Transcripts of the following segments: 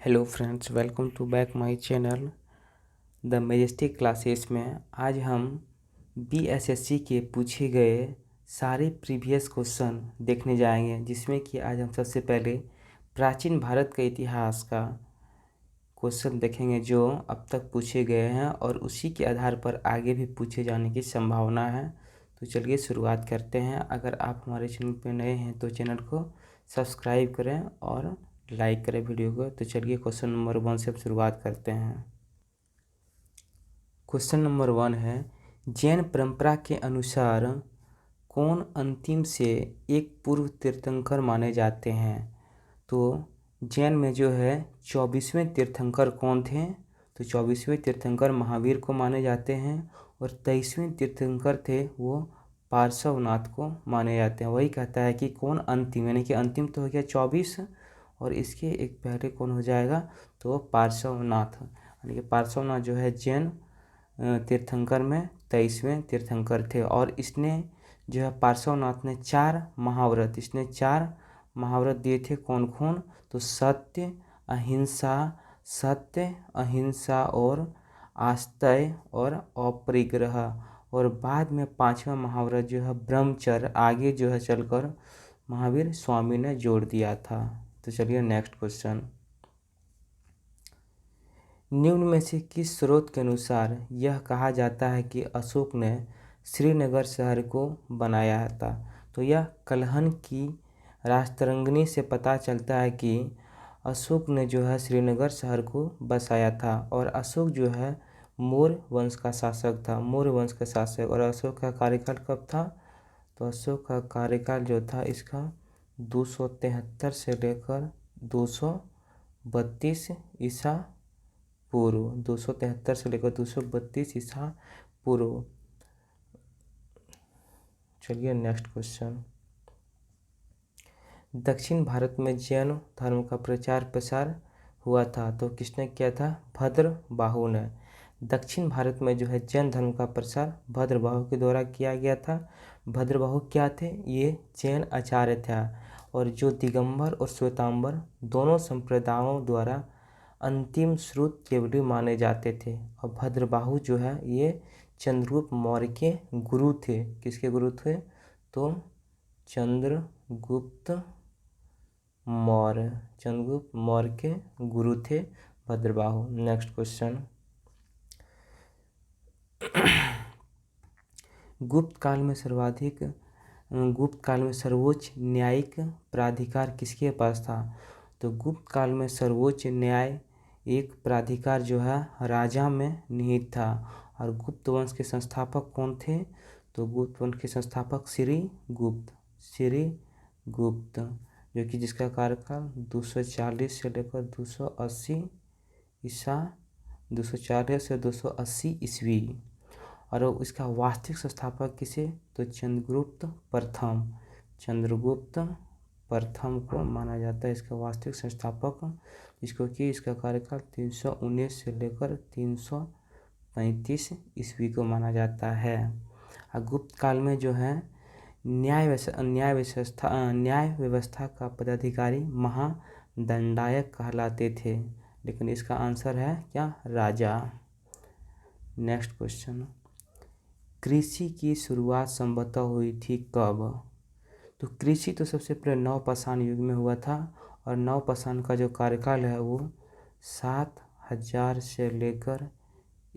Hello friends, welcome to back my channel the majestic classes में आज हम BSSC के पूछे गए सारे प्रीवियस क्वेश्चन देखने जाएंगे, जिसमें कि आज हम सबसे पहले प्राचीन भारत के इतिहास का क्वेश्चन देखेंगे जो अब तक पूछे गए हैं और उसी के आधार पर आगे भी पूछे जाने की संभावना है। तो चलिए शुरुआत करते हैं। अगर आप हमारे चैनल पर नए हैं तो चैनल को सब्सक्राइब करें और लाइक करें वीडियो को। तो चलिए क्वेश्चन नंबर 1 से अब शुरुआत करते हैं। क्वेश्चन नंबर 1 है, जैन परंपरा के अनुसार कौन अंतिम से एक पूर्व तीर्थंकर माने जाते हैं? तो जैन में जो है 24वें तीर्थंकर कौन थे? तो 24वें तीर्थंकर महावीर को माने जाते हैं और 23वें तीर्थंकर थे वो पार्श्वनाथ को माने जाते हैं। वही कहता है कि कौन अंतिम, यानी कि अंतिम तो हो गया 24 और इसके एक पहले कौन हो जाएगा तो पार्श्वनाथ, यानी कि पार्श्वनाथ जो है जैन तीर्थंकर में 23वें तीर्थंकर थे। और इसने जो है पार्श्वनाथ ने 4 महाव्रत दिए थे। कौन कौन? तो सत्य, अहिंसा और आस्तेय और अपरिग्रह। और बाद में 5वां महाव्रत जो है ब्रह्मचर्य आगे जो है चलकर महावीर स्वामी ने जोड़ दिया था। तो चलिए नेक्स्ट क्वेश्चन, निम्न में से किस स्रोत के अनुसार यह कहा जाता है कि अशोक ने श्रीनगर शहर को बनाया था? तो यह कल्हण की राजतरंगिणी से पता चलता है कि अशोक ने जो है श्रीनगर शहर को बसाया था। और अशोक जो है मौर्य वंश का शासक था, और अशोक का कार्यकाल कब था? तो अशोक का कार्यकाल जो था इसका 273 से लेकर 232 ईसा पूर्व, 273 से लेकर 232 ईसा पूर्व। चलिए नेक्स्ट क्वेश्चन, दक्षिण भारत में जैन धर्म का प्रचार प्रसार हुआ था तो किसने किया था? भद्रबाहु ने। दक्षिण भारत में जो है जैन धर्म का प्रसार भद्रबाहु के द्वारा किया गया था। भद्रबाहु क्या थे? ये जैन आचार्य था और जो दिगंबर और श्वेतांबर दोनों संप्रदायों द्वारा अंतिम श्रुत केवली माने जाते थे। और भद्रबाहु जो है ये चंद्रगुप्त मौर्य के गुरु थे। किसके गुरु थे? तो चंद्रगुप्त मौर्य के गुरु थे भद्रबाहु। नेक्स्ट क्वेश्चन, गुप्त काल में सर्वोच्च न्यायिक प्राधिकार किसके पास था? तो गुप्त काल में सर्वोच्च न्याय एक प्राधिकार जो है राजा में निहित था। और गुप्त वंश के संस्थापक कौन थे? तो गुप्त वंश के संस्थापक श्रीगुप्त, जो कि जिसका कार्यकाल 240 से लेकर 240 से 280 ईस्वी। और इसका वास्तविक संस्थापक किसे? तो चंद्रगुप्त प्रथम को माना जाता है इसका वास्तविक संस्थापक, जिसको कि इसका कार्यकाल 319 से लेकर 335 ईस्वी को माना जाता है। और गुप्त काल में जो है न्याय व्यवस्था का पदाधिकारी महादंडायक कहलाते थे, लेकिन इसका आंसर है क्या? राजा। नेक्स्ट क्वेश्चन, कृषि की शुरुआत संभवतः हुई थी कब? तो कृषि तो सबसे पहले नवपाषाण युग में हुआ था और नवपाषाण का जो कार्यकाल है वो 7000 से लेकर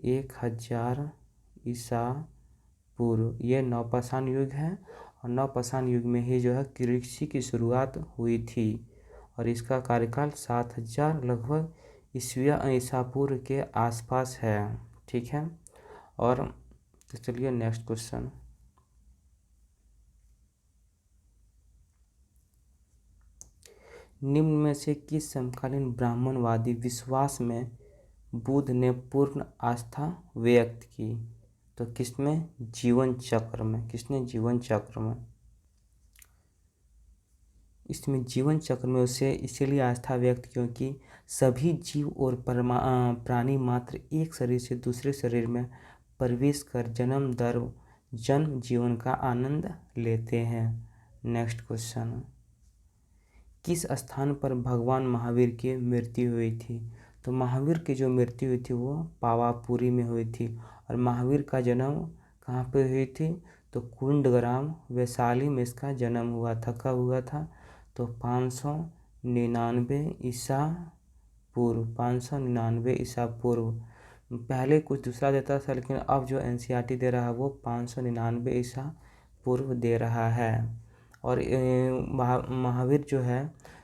1000 ईसा पूर्व, ये नवपाषाण युग है। और नवपाषाण युग में ही जो है कृषि की शुरुआत हुई थी और इसका कार्यकाल 7000 लगभग ईसा पूर्व के आसपास है। ठीक है। और तो चलिए नेक्स्ट क्वेश्चन, निम्न में से किस समकालीन ब्राह्मणवादी विश्वास में बुद्ध ने पूर्ण आस्था व्यक्त की? तो किसमें? जीवन चक्र में। किसने? जीवन चक्र में। इसमें जीवन चक्र में उसे इसीलिए आस्था व्यक्त क्योंकि सभी जीव और प्राणी मात्र एक शरीर से दूसरे शरीर में प्रवेश कर जन्म जीवन का आनंद लेते हैं। नेक्स्ट क्वेश्चन, किस स्थान पर भगवान महावीर की मृत्यु हुई थी? तो महावीर की जो मृत्यु हुई थी वो पावापुरी में हुई थी। और महावीर का जन्म कहाँ पे हुई थी? तो कुंडग्राम वैशाली में इसका जन्म हुआ था। कब हुआ था? तो 599 ईसा पूर्व, 599 ईसा पूर्व। पहले कुछ दूसरा देता था, लेकिन अब जो एनसीईआरटी दे रहा है वो 599 ईसा पूर्व दे रहा है। और महावीर जो है,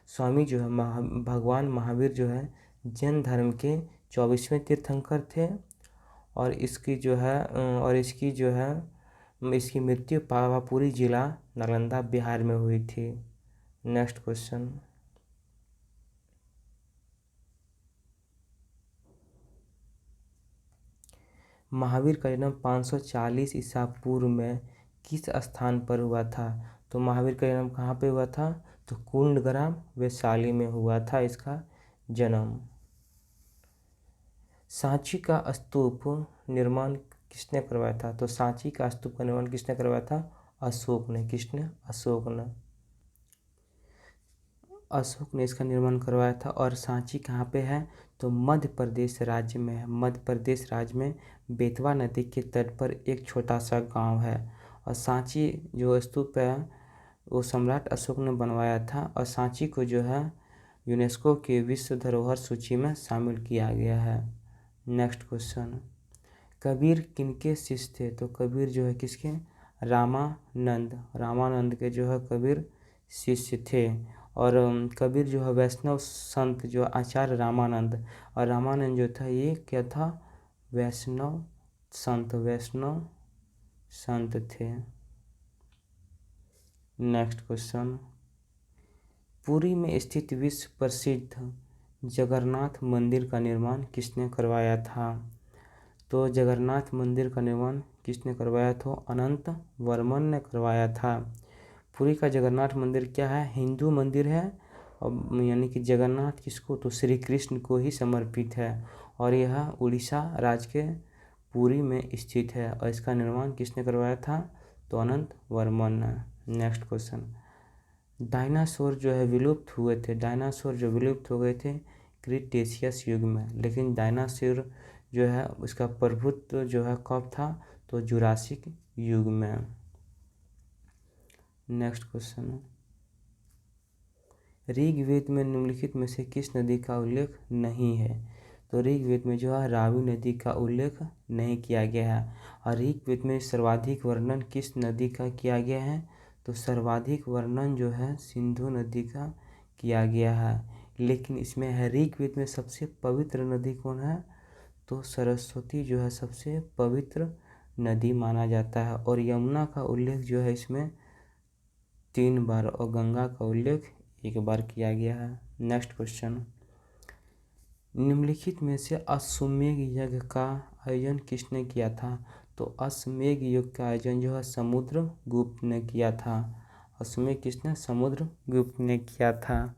स्वामी जो है, भगवान महावीर जो है जैन धर्म के 24वें तीर्थंकर थे। और इसकी जो है इसकी मृत्यु पावापुरी जिला नालंदा बिहार में हुई थी। Next question. महावीर का जन्म 540 ईसा पूर्व में किस स्थान पर हुआ था? तो महावीर का जन्म कहाँ पे हुआ था? तो कुंडग्राम वैशाली में हुआ था इसका जन्म। सांची का स्तूप निर्माण किसने करवाया था? तो सांची का स्तूप का निर्माण किसने करवाया था? अशोक ने। किसने? अशोक ने। अशोक ने इसका निर्माण करवाया था। और सांची कहाँ पे है? तो मध्य प्रदेश राज्य में है। मध्य प्रदेश राज्य में बेतवा नदी के तट पर एक छोटा सा गांव है। और सांची जो स्तूप है वो सम्राट अशोक ने बनवाया था। और सांची को जो है यूनेस्को के विश्व धरोहर सूची में शामिल किया गया है। Next question. कबीर किनके शिष्य थे? तो कबीर जो है किसके? रामानंद के जो है कबीर शिष्य थे। और कबीर जो है वैष्णव संत जो आचार्य रामानंद, और रामानंद जो था ये क्या था? वैष्णव संत थे। Next question. पुरी में स्थित विश्व प्रसिद्ध जगन्नाथ मंदिर का निर्माण किसने करवाया था? तो जगन्नाथ मंदिर का निर्माण किसने करवाया था? अनंत वर्मन ने करवाया था। पुरी का जगन्नाथ मंदिर क्या है? हिंदू मंदिर है। और यानी कि जगन्नाथ किसको? तो श्री कृष्ण को ही समर्पित है। और यह उड़ीसा राज्य के पुरी में स्थित है। और इसका निर्माण किसने करवाया था? तो अनंत वर्मन ने। Next question. डायनासोर जो है विलुप्त हुए थे। डायनासोर जो विलुप्त हो गए थे क्रिटेशियस युग में। लेकिन डायनासोर जो है उसका प्रभुत्व जो है कब था? तो जुरासिक युग में। Next question. ऋग्वेद में निम्नलिखित में से किस नदी का उल्लेख नहीं है? तो ऋग्वेद में जो है रावी नदी का उल्लेख नहीं किया गया है। और ऋग्वेद में सर्वाधिक वर्णन किस नदी का किया गया है? तो सर्वाधिक वर्णन जो है सिंधु नदी का किया गया है। लेकिन इसमें है ऋग्वेद में सबसे पवित्र नदी कौन है? तो सरस्वती जो है सबसे पवित्र नदी माना जाता है। और यमुना का उल्लेख जो है इसमें 3 बार और गंगा का उल्लेख 1 बार किया गया है। Next question. निम्नलिखित में से अश्वमेध यज्ञ का आयोजन किसने किया था? तो अश्वमेध यज्ञ का आयोजन जो है समुद्रगुप्त ने किया था। अश्वमेध किसने? समुद्रगुप्त ने किया था।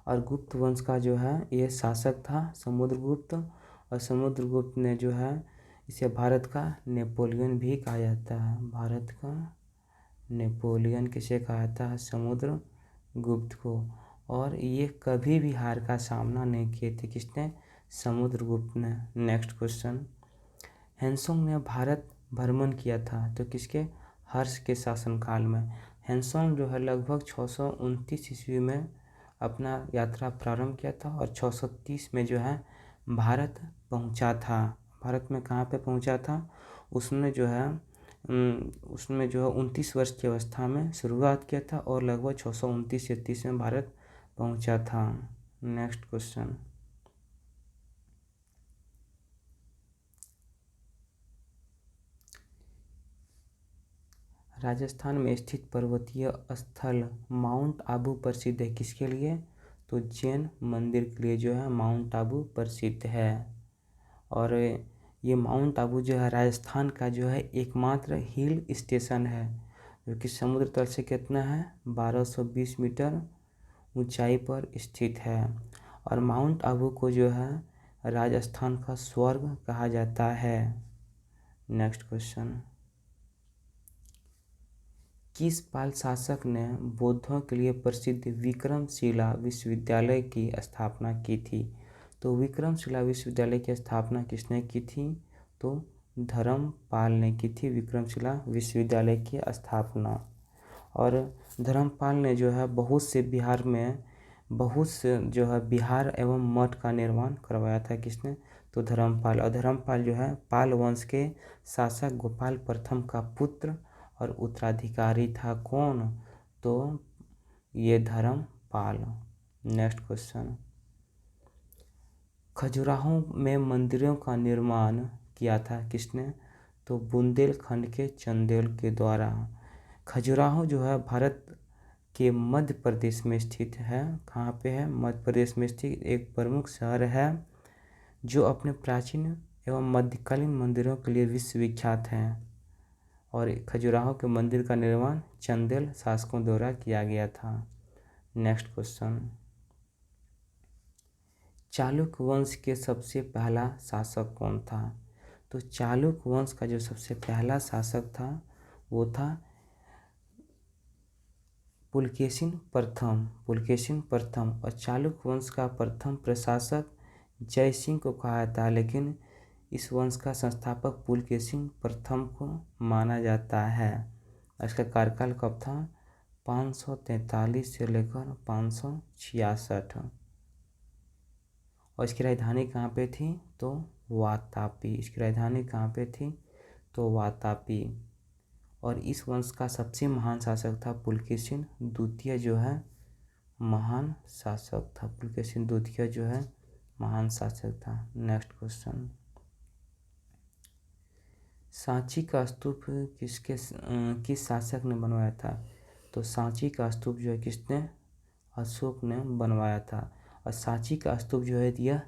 और गुप्त वंश का जो है ये शासक था समुद्रगुप्त। और समुद्रगुप्त ने जो है इसे भारत का नेपोलियन भी कहा जाता है। भारत का नेपोलियन किसे कहा जाता है? समुद्रगुप्त को। और ये कभी भी हार का सामना नहीं किए थे। किसने? समुद्रगुप्त ने। Next question. हैंसोंग ने भारत भ्रमण किया था तो किसके? हर्ष के शासनकाल में। हैंसोंग जो है लगभग 629 ईस्वी में अपना यात्रा प्रारंभ किया था। और 630 में जो है भारत पहुंचा था। भारत में कहाँ पे पहुंचा था? उसमें जो है 29 वर्ष की अवस्था में शुरुआत किया था। और लगभग 629 या 30 में भारत पहुंचा था। Next question. राजस्थान में स्थित पर्वतीय स्थल माउंट आबू प्रसिद्ध है। किसके लिए? तो जैन मंदिर के लिए जो है माउंट आबू प्रसिद्ध है। और ये माउंट आबू जो है राजस्थान का जो है एकमात्र हिल स्टेशन है जो कि समुद्र तल से कितना है? 1220 मीटर ऊंचाई पर स्थित है। और माउंट आबू को जो है राजस्थान का स्वर्ग कहा जाता है। Next question. किस पाल शासक ने बौद्धों के लिए प्रसिद्ध विक्रमशिला विश्वविद्यालय की स्थापना की थी? तो विक्रमशिला विश्वविद्यालय की स्थापना किसने की थी? तो धर्मपाल ने की थी विक्रमशिला विश्वविद्यालय की स्थापना। और धर्मपाल ने जो है बहुत से बिहार एवं मठ का निर्माण करवाया था। किसने? तो धर्मपाल। और धर्मपाल जो है पाल वंश के शासक गोपाल प्रथम का पुत्र और उत्तराधिकारी था। कौन? तो ये धर्मपाल। नेक्स्ट क्वेश्चन, खजुराहो में मंदिरों का निर्माण किया था किसने? तो बुंदेलखंड के चंदेल के द्वारा। खजुराहो जो है भारत के मध्य प्रदेश में स्थित है। कहाँ पे है? मध्य प्रदेश में स्थित एक प्रमुख शहर है जो अपने प्राचीन एवं मध्यकालीन मंदिरों के लिए विश्वविख्यात है। और खजुराहो के मंदिर का निर्माण चंदेल शासकों द्वारा किया गया था। नेक्स्ट क्वेश्चन, चालुक्य वंश के सबसे पहला शासक कौन था? तो चालुक्य वंश का जो सबसे पहला शासक था वो था पुलकेशिन प्रथम। और चालुक्य वंश का प्रथम प्रशासक जयसिंह को कहा जाता है, लेकिन इस वंश का संस्थापक पुलकेशिन प्रथम को माना जाता है। इसका कार्यकाल कब था? 543 से लेकर 566। और इसकी राजधानी कहाँ पे थी? तो वातापी। इसकी राजधानी कहाँ पे थी? तो वातापी। और इस वंश का सबसे महान शासक था पुलकेशिन द्वितीय जो है महान शासक था। पुलकेशिन द्वितीय जो है महान शासक था। नेक्स्ट क्वेश्चन, सांची का स्तूप किस शासक ने बनवाया था? तो सांची का स्तूप जो है किसने? अशोक ने बनवाया था। और सांची का स्तूप जो है यह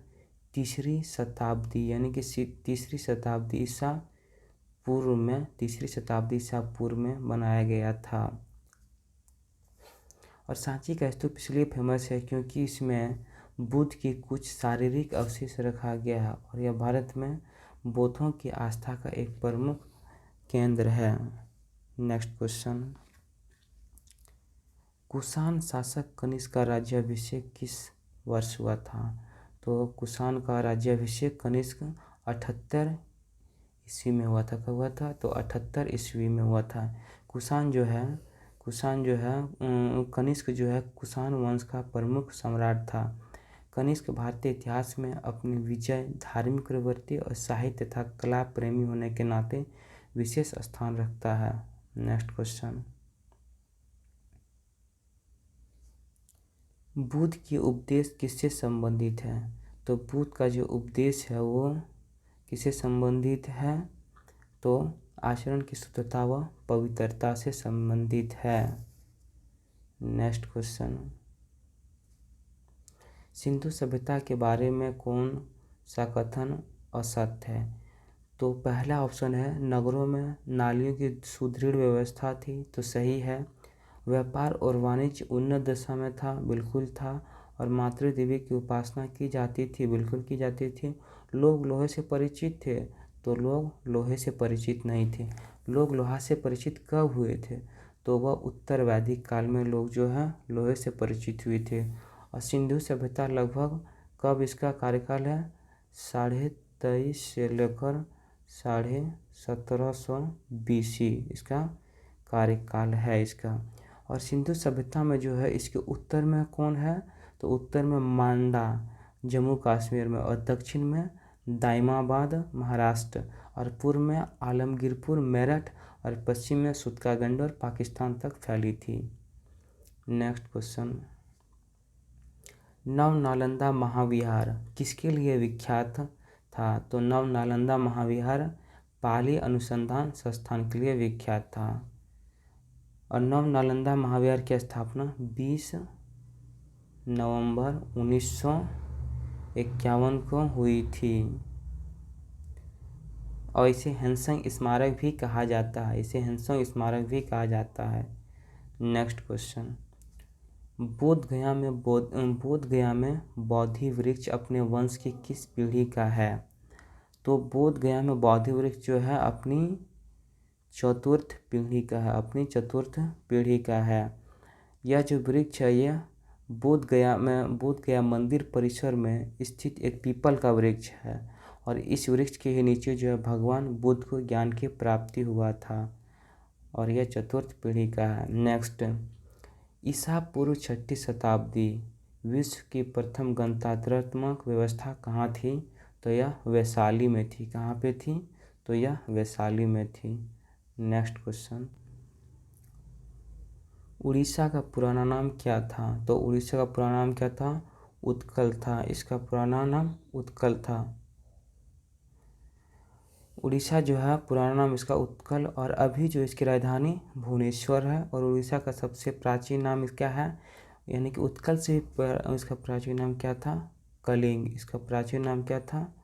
तीसरी शताब्दी यानी कि तीसरी शताब्दी ईसा पूर्व में बनाया गया था। और सांची का स्तूप इसलिए फेमस है क्योंकि इसमें बुद्ध की कुछ शारीरिक अवशेष रखा गया है और यह भारत में बौद्धों की आस्था का एक प्रमुख केंद्र है। नेक्स्ट क्वेश्चन, कुषाण शासक कनिष्क का राज्याभिषेक किस वर्ष हुआ था? तो कुषाण का राज्याभिषेक कनिष्क 78 ईस्वी में हुआ था। कब हुआ था? तो 78 ईस्वी में हुआ था। कुषाण जो है कनिष्क जो है कुषाण वंश का प्रमुख सम्राट था। कनिष्क भारतीय इतिहास में अपनी विजय, धार्मिक प्रवृत्ति और साहित्य तथा कला प्रेमी होने के नाते विशेष स्थान रखता है। नेक्स्ट क्वेश्चन, बुद्ध के उपदेश किससे संबंधित है? तो बुद्ध का जो उपदेश है वो किससे संबंधित है? तो आचरण की शुद्धता व पवित्रता से संबंधित है। नेक्स्ट क्वेश्चन, सिंधु सभ्यता के बारे में कौन सा कथन असत्य है? तो पहला ऑप्शन है नगरों में नालियों की सुदृढ़ व्यवस्था थी, तो सही है। व्यापार और वाणिज्य उन्नत दशा में था, बिल्कुल था। और मातृ देवी की उपासना की जाती थी, बिल्कुल की जाती थी। लोग लोहे से परिचित थे, तो लोग लोहे से परिचित नहीं थे। लोग लोहा से परिचित कब हुए थे? तो वह उत्तर वैदिक काल में लोग जो है लोहे से परिचित हुए थे। और सिंधु सभ्यता लगभग कब इसका कार्यकाल है? 2350 से लेकर 1750 BC इसका कार्यकाल है इसका। और सिंधु सभ्यता में जो है इसके उत्तर में कौन है? तो उत्तर में मांडा जम्मू कश्मीर में, और दक्षिण में दाइमाबाद महाराष्ट्र, और पूर्व में आलमगीरपुर मेरठ, और पश्चिम में सुतकागंड और पाकिस्तान तक फैली थी। नेक्स्ट क्वेश्चन, नव नालंदा महाविहार किसके लिए विख्यात था? तो नव नालंदा महाविहार पाली अनुसंधान संस्थान के लिए विख्यात था। और नव नालंदा महाविहार की स्थापना 20 नवंबर 1951 को हुई थी। और इसे हैनसंग स्मारक भी कहा जाता है। नेक्स्ट क्वेश्चन, बोध गया में बोधि वृक्ष अपने वंश की किस पीढ़ी का है? तो बोध गया में बोधि वृक्ष जो है अपनी चतुर्थ पीढ़ी का है, अपनी चतुर्थ पीढ़ी का है। यह जो वृक्ष है यह बोध गया मंदिर परिसर में स्थित एक पीपल का वृक्ष है और इस वृक्ष के ही नीचे जो है भगवान बुद्ध को ज्ञान की प्राप्ति हुआ था और यह चतुर्थ पीढ़ी का है। नेक्स्ट, ईसा पूर्व 6ठी शताब्दी विश्व की प्रथम गणतंत्रात्मक व्यवस्था कहाँ थी? तो यह वैशाली में थी। कहाँ पे थी? तो यह वैशाली में थी। नेक्स्ट क्वेश्चन, उड़ीसा का पुराना नाम क्या था? तो उड़ीसा का पुराना नाम क्या था? उत्कल था। इसका पुराना नाम उत्कल था। उड़ीसा जो है पुराना नाम इसका उत्कल और अभी जो इसकी राजधानी भुवनेश्वर है। और उड़ीसा का सबसे प्राचीन नाम क्या है? यानी कि उत्कल से इसका प्राचीन नाम क्या था? कलिंग। इसका प्राचीन नाम क्या था?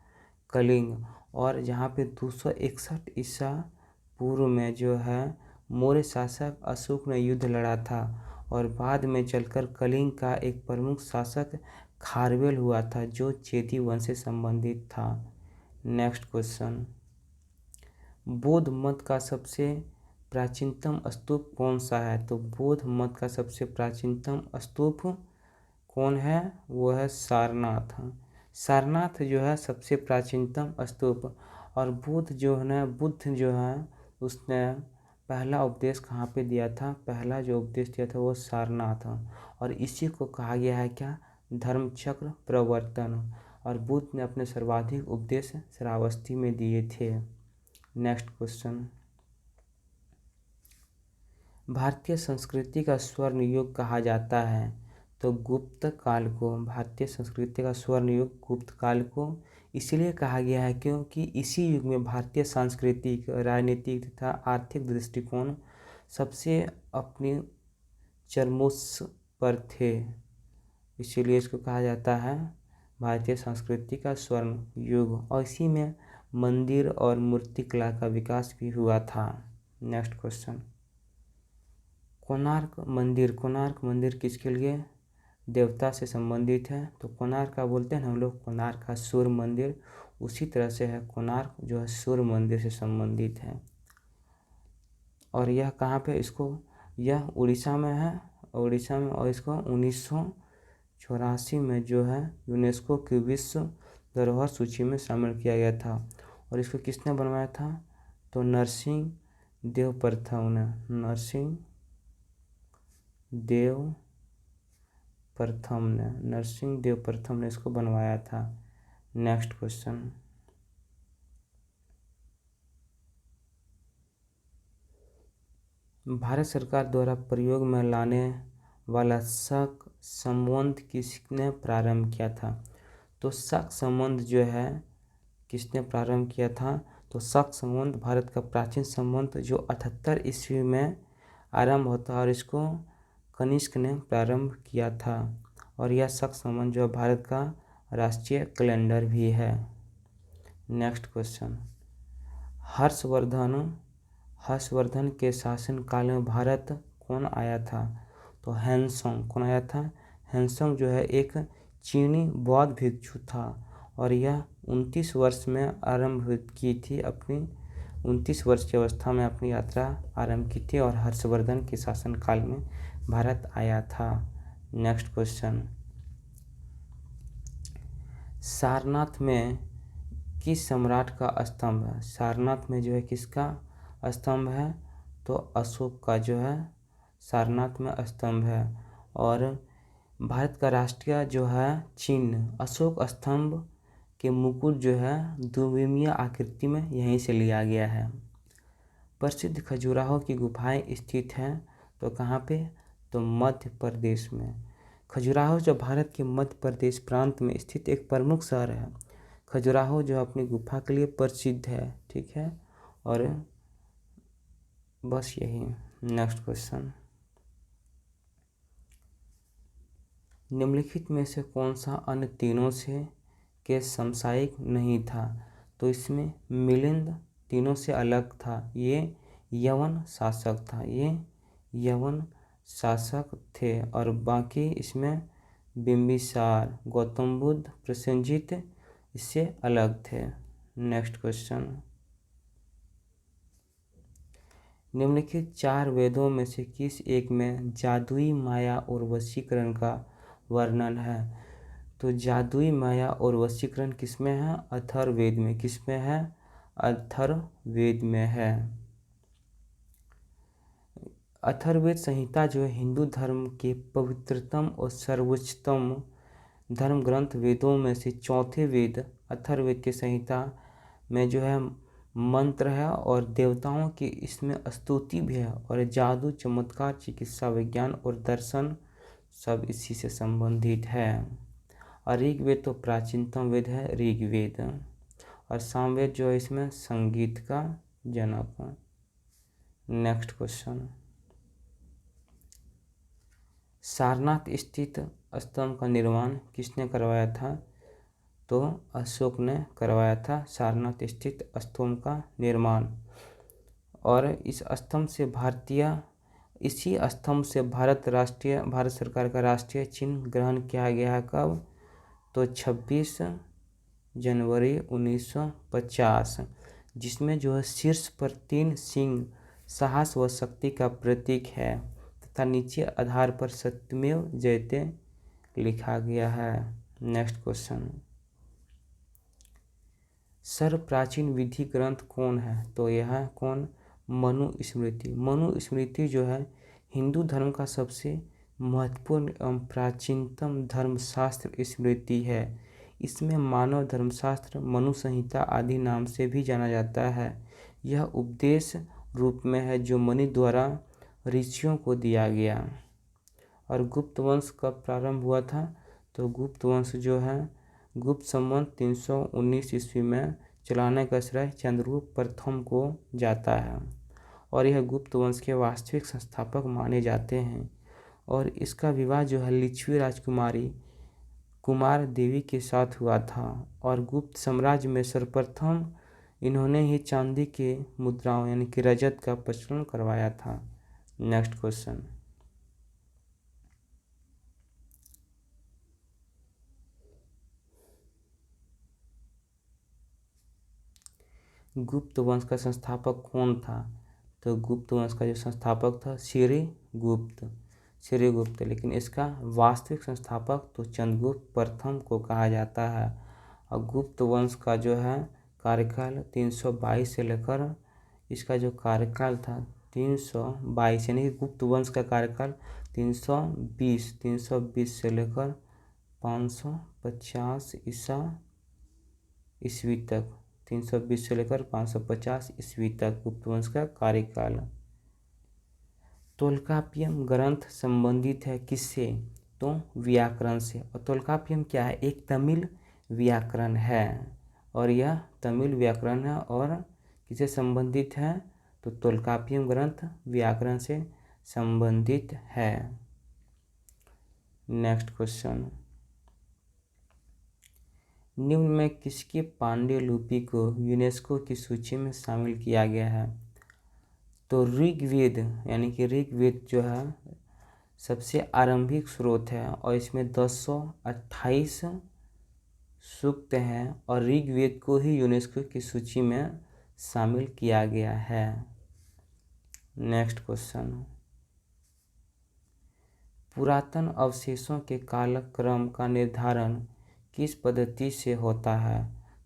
कलिंग। और जहाँ पे 261 ईसा पूर्व में जो है मौर्य शासक अशोक ने युद्ध लड़ा था और बाद में चलकर कलिंग का एक प्रमुख शासक खारवेल हुआ था जो चेदी वंश से संबंधित था। नेक्स्ट क्वेश्चन, बौद्ध मत का सबसे प्राचीनतम स्तूप कौन सा है? तो बौद्ध मत का सबसे प्राचीनतम स्तूप कौन है? वो है सारनाथ। सारनाथ जो है सबसे प्राचीनतम स्तूप। और बुद्ध जो है उसने पहला उपदेश कहाँ पे दिया था? पहला जो उपदेश दिया था वो सारनाथ और इसी को कहा गया है क्या? धर्मचक्र प्रवर्तन। और बुद्ध ने अपने सर्वाधिक उपदेश श्रावस्ती में दिए थे। नेक्स्ट क्वेश्चन, भारतीय संस्कृति का स्वर्ण युग कहा जाता है? तो गुप्त काल को। भारतीय संस्कृति का स्वर्ण युग गुप्त काल को इसलिए कहा गया है क्योंकि इसी युग में भारतीय सांस्कृतिक, राजनीतिक तथा आर्थिक दृष्टिकोण सबसे अपनी चरमोत्स पर थे। इसीलिए इसको कहा जाता है भारतीय संस्कृति का स्वर्ण युग। और इसी में मंदिर और मूर्तिकला का विकास भी हुआ था। नेक्स्ट क्वेश्चन, कोणार्क मंदिर किसके लिए? देवता से संबंधित है। तो कोणार्क का बोलते हैं हम लोग कोणार्क का सूर्य मंदिर, उसी तरह से है कोणार्क जो है सूर्य मंदिर से संबंधित है। और यह कहाँ पे? यह उड़ीसा में है। उड़ीसा में। और इसको 1984 में जो है यूनेस्को की विश्व धरोहर सूची में शामिल किया गया था। और इसको किसने बनवाया था? तो नरसिंह देव प्रथम ने इसको बनवाया था। नेक्स्ट क्वेश्चन, भारत सरकार द्वारा प्रयोग में लाने वाला शक संबंध किसने प्रारंभ किया था? तो शक संबंध जो है किसने प्रारंभ किया था? तो शक संबंध भारत का प्राचीन संबंध जो 78 ईस्वी में आरंभ होता है और इसको कनिष्क ने प्रारंभ किया था। और यह शक संबंध जो भारत का राष्ट्रीय कैलेंडर भी है। नेक्स्ट क्वेश्चन, हर्षवर्धन के शासनकाल में भारत कौन आया था? तो हैंसोंग। कौन आया था? हैंसोंग जो है एक चीनी बौद्ध भिक्षु था और यह 29 वर्ष में आरंभ की थी अपनी 29 वर्ष की अवस्था में अपनी यात्रा आरंभ की थी और हर्षवर्धन के शासनकाल में भारत आया था। नेक्स्ट क्वेश्चन, सारनाथ में किस सम्राट का स्तंभ है? सारनाथ में जो है किसका स्तंभ है? तो अशोक का जो है सारनाथ में स्तंभ है। और भारत का राष्ट्रीय जो है चिन्ह अशोक स्तंभ के मुकुट जो है द्विविमीय आकृति में यहीं से लिया गया है। प्रसिद्ध खजुराहो की गुफाएं स्थित हैं तो कहाँ पे? तो मध्य प्रदेश में। खजुराहो जो भारत के मध्य प्रदेश प्रांत में स्थित एक प्रमुख शहर है। खजुराहो जो अपनी गुफा के लिए प्रसिद्ध है। ठीक है, और बस यही। नेक्स्ट क्वेश्चन, निम्नलिखित में से कौन सा अन्य तीनों से के समसामयिक नहीं था? तो इसमें मिलिंद तीनों से अलग था। ये यवन शासक थे और बाकी इसमें बिंबिसार, गौतम बुद्ध, प्रसेनजीत इससे अलग थे। नेक्स्ट क्वेश्चन, निम्नलिखित 4 वेदों में से किस एक में जादुई माया और वशीकरण का वर्णन है? तो जादुई माया और वशीकरण किसमें है? अथर्ववेद में। किसमें है? अथर्ववेद में है। अथर्ववेद संहिता जो है हिंदू धर्म के पवित्रतम और सर्वोच्चतम धर्म ग्रंथ वेदों में से चौथे वेद अथर्ववेद की संहिता में जो है मंत्र है और देवताओं की इसमें स्तुति भी है, और जादू, चमत्कार, चिकित्सा, विज्ञान और दर्शन सब इसी से संबंधित है। और ऋग्वेद तो प्राचीनतम वेद है, ऋग्वेद। और सामवेद जो है इसमें संगीत का जनक। नेक्स्ट क्वेश्चन, सारनाथ स्थित स्तंभ का निर्माण किसने करवाया था? तो अशोक ने करवाया था सारनाथ स्थित स्तंभ का निर्माण। और इसी स्तंभ से भारत सरकार का राष्ट्रीय चिन्ह ग्रहण किया गया है। कब? तो 26 जनवरी 1950, जिसमें जो है शीर्ष पर 3 सिंह साहस व शक्ति का प्रतीक है तथा नीचे आधार पर सत्यमेव जयते लिखा गया है। नेक्स्ट क्वेश्चन, सर्वप्राचीन विधि ग्रंथ कौन है? तो यह है कौन? मनुस्मृति। मनुस्मृति जो है हिंदू धर्म का सबसे महत्वपूर्ण एवं प्राचीनतम धर्मशास्त्र स्मृति है। इसमें मानव धर्मशास्त्र, मनु संहिता आदि नाम से भी जाना जाता है। यह उपदेश रूप में है जो मनु द्वारा ऋषियों को दिया गया। और गुप्त वंश कब प्रारंभ हुआ था? तो गुप्त वंश जो है गुप्त संवत 319 ईस्वी में चलाने का श्रेय चंद्रगुप्त प्रथम को जाता है, और यह गुप्त वंश के वास्तविक संस्थापक माने जाते हैं। और इसका विवाह जो है लिच्छवी राजकुमारी कुमार देवी के साथ हुआ था। और गुप्त साम्राज्य में सर्वप्रथम इन्होंने ही चांदी के मुद्राओं यानी कि रजत का प्रचलन करवाया था। नेक्स्ट क्वेश्चन, गुप्त वंश का संस्थापक कौन था? तो गुप्त वंश का जो संस्थापक था श्रीगुप्त, लेकिन इसका वास्तविक संस्थापक तो चंद्रगुप्त प्रथम को कहा जाता है। और गुप्त वंश का जो है कार्यकाल 322 से लेकर इसका जो कार्यकाल था 322, यानी कि गुप्त वंश का कार्यकाल 320 से लेकर 550 ईस्वी तक, 320 से लेकर 550 ईस्वी तक गुप्त वंश का कार्यकाल। तोल्काप्पियम ग्रंथ संबंधित है किससे? तो व्याकरण से। और तोल्काप्पियम क्या है? एक तमिल व्याकरण है, और यह तमिल व्याकरण है और किससे संबंधित है? तो तोल्काप्पियम ग्रंथ व्याकरण से संबंधित है। नेक्स्ट क्वेश्चन, निम्न में किसकी पांड्य लिपि को यूनेस्को की सूची में शामिल किया गया है? तो ऋग्वेद, यानी कि ऋग्वेद जो है सबसे आरंभिक स्रोत है और इसमें 1028 सूक्त हैं, और ऋग्वेद को ही यूनेस्को की सूची में शामिल किया गया है। नेक्स्ट क्वेश्चन, पुरातन अवशेषों के कालक्रम का निर्धारण किस पद्धति से होता है?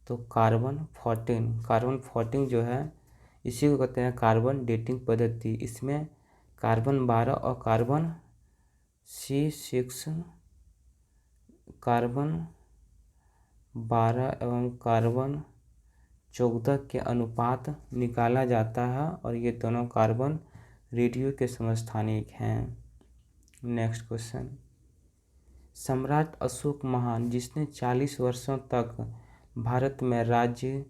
तो कार्बन 14 जो है इसी को कहते हैं कार्बन डेटिंग पद्धति। इसमें कार्बन 12 और कार्बन C6 कार्बन 12 एवं कार्बन 14 के अनुपात निकाला जाता है, और ये दोनों कार्बन रेडियो के समस्थानिक हैं। नेक्स्ट क्वेश्चन, सम्राट अशोक महान जिसने 40 वर्षों तक भारत में राज्य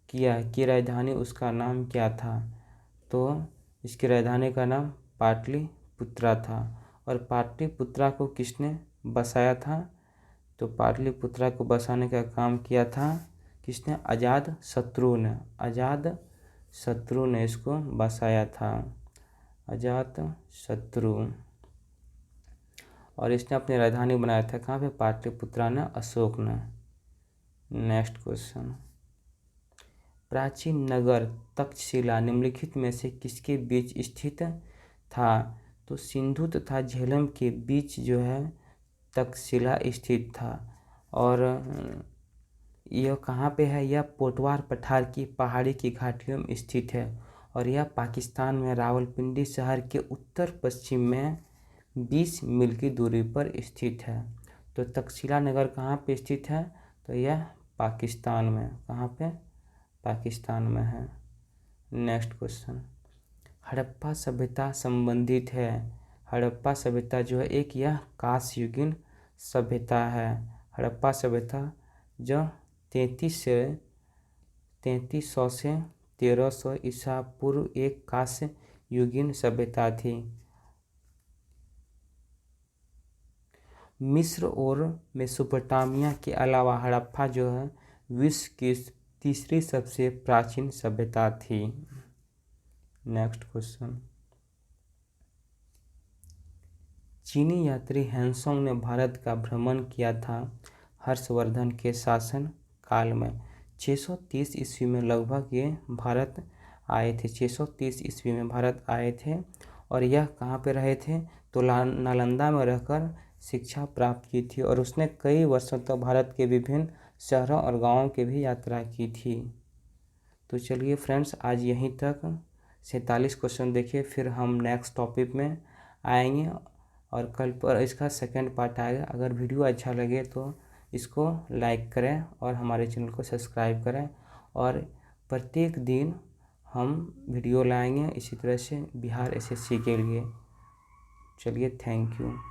किया की राजधानी उसका नाम क्या था? तो इसकी राजधानी का नाम पाटलिपुत्रा था। और पाटलिपुत्रा को किसने बसाया था? तो पाटलिपुत्रा को बसाने का काम किया था किसने? अजातशत्रु ने इसको बसाया था, अजातशत्रु। और इसने अपनी राजधानी बनाया था कहाँ पे? पाटलिपुत्रा ने, अशोक ने। नेक्स्ट क्वेश्चन, प्राचीन नगर तक्षशिला निम्नलिखित में से किसके बीच स्थित था? तो सिंधु तथा झेलम के बीच जो है तक्षशिला स्थित था। और यह कहाँ पे है? यह पोटवार पठार की पहाड़ी की घाटियों में स्थित है और यह पाकिस्तान में रावलपिंडी शहर के उत्तर पश्चिम में 20 मील की दूरी पर स्थित है। तो तक्षशिला नगर कहाँ पे स्थित है? तो यह पाकिस्तान में। कहाँ पे? पाकिस्तान में है। नेक्स्ट क्वेश्चन, हड़प्पा सभ्यता संबंधित है। हड़प्पा सभ्यता जो है एक यह कांस्ययुगीन सभ्यता है। हड़प्पा सभ्यता जो 3300 से 1300 ईसा पूर्व एक कांस्ययुगीन सभ्यता थी। मिस्र और मेसोपोटामिया के अलावा हड़प्पा जो है विश्व की तीसरी सबसे प्राचीन सभ्यता थी। नेक्स्ट क्वेश्चन, चीनी यात्री हेनसोंग ने भारत का भ्रमण किया था हर्षवर्धन के शासन काल में। 630 ईस्वी में लगभग ये भारत आए थे। 630 ईस्वी में भारत आए थे और यह कहाँ पे रहे थे? तो नालंदा में रहकर शिक्षा प्राप्त की थी और उसने कई वर्षों तक भारत के विभिन्न शहरों और गांवों की भी यात्रा की थी। तो चलिए फ्रेंड्स, आज यहीं तक 47 क्वेश्चन देखिए, फिर हम नेक्स्ट टॉपिक में आएंगे और कल पर इसका सेकंड पार्ट आएगा। अगर वीडियो अच्छा लगे तो इसको लाइक करें और हमारे चैनल को सब्सक्राइब करें और प्रत्येक दिन हम वीडियो लाएंगे इसी तरह से बिहार एसएससी के लिए। चलिए, थैंक यू।